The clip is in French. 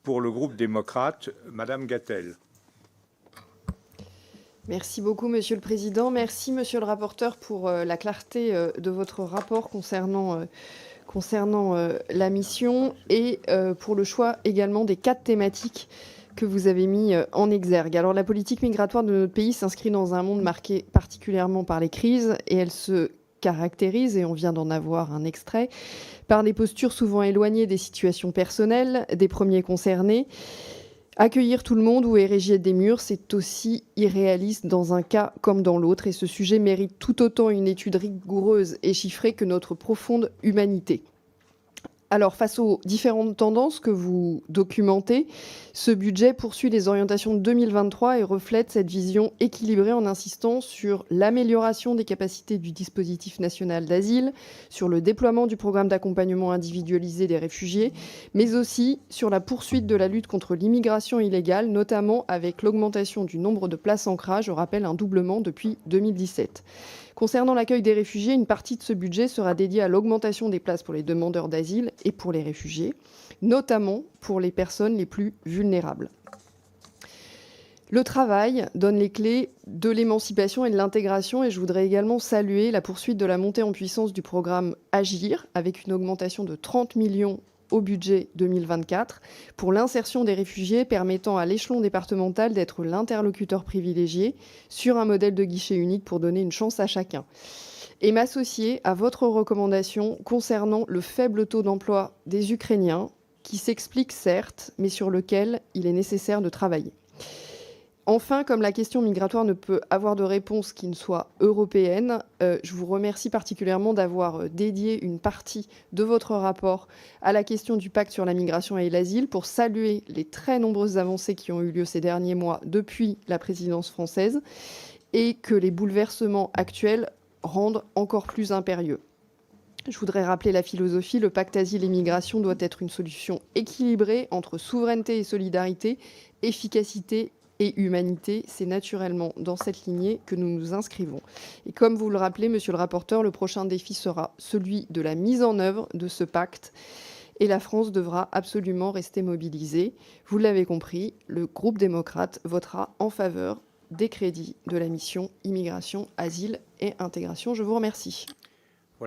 Pour le groupe démocrate, Madame Gatel. Merci beaucoup, Monsieur le Président. Merci, Monsieur le rapporteur, pour la clarté de votre rapport concernant la mission et pour le choix également des 4 thématiques que vous avez mis en exergue. Alors, la politique migratoire de notre pays s'inscrit dans un monde marqué particulièrement par les crises et elle se caractérise, et on vient d'en avoir un extrait, par des postures souvent éloignées des situations personnelles des premiers concernés. Accueillir tout le monde ou ériger des murs, c'est aussi irréaliste dans un cas comme dans l'autre, et ce sujet mérite tout autant une étude rigoureuse et chiffrée que notre profonde humanité. Alors, face aux différentes tendances que vous documentez, ce budget poursuit les orientations de 2023 et reflète cette vision équilibrée en insistant sur l'amélioration des capacités du dispositif national d'asile, sur le déploiement du programme d'accompagnement individualisé des réfugiés, mais aussi sur la poursuite de la lutte contre l'immigration illégale, notamment avec l'augmentation du nombre de places ancrage, je rappelle un doublement depuis 2017. Concernant l'accueil des réfugiés, une partie de ce budget sera dédiée à l'augmentation des places pour les demandeurs d'asile et pour les réfugiés, notamment pour les personnes les plus vulnérables. Le travail donne les clés de l'émancipation et de l'intégration, et je voudrais également saluer la poursuite de la montée en puissance du programme Agir, avec une augmentation de 30 millions au budget 2024 pour l'insertion des réfugiés, permettant à l'échelon départemental d'être l'interlocuteur privilégié sur un modèle de guichet unique pour donner une chance à chacun. Et m'associer à votre recommandation concernant le faible taux d'emploi des Ukrainiens, qui s'explique certes, mais sur lequel il est nécessaire de travailler. Enfin, comme la question migratoire ne peut avoir de réponse qui ne soit européenne, je vous remercie particulièrement d'avoir dédié une partie de votre rapport à la question du pacte sur la migration et l'asile pour saluer les très nombreuses avancées qui ont eu lieu ces derniers mois depuis la présidence française et que les bouleversements actuels rendent encore plus impérieux. Je voudrais rappeler la philosophie, le pacte asile et migration doit être une solution équilibrée entre souveraineté et solidarité, efficacité et humanité. C'est naturellement dans cette lignée que nous nous inscrivons. Et comme vous le rappelez, Monsieur le rapporteur, le prochain défi sera celui de la mise en œuvre de ce pacte. Et la France devra absolument rester mobilisée. Vous l'avez compris, le groupe démocrate votera en faveur des crédits de la mission Immigration, Asile et Intégration. Je vous remercie.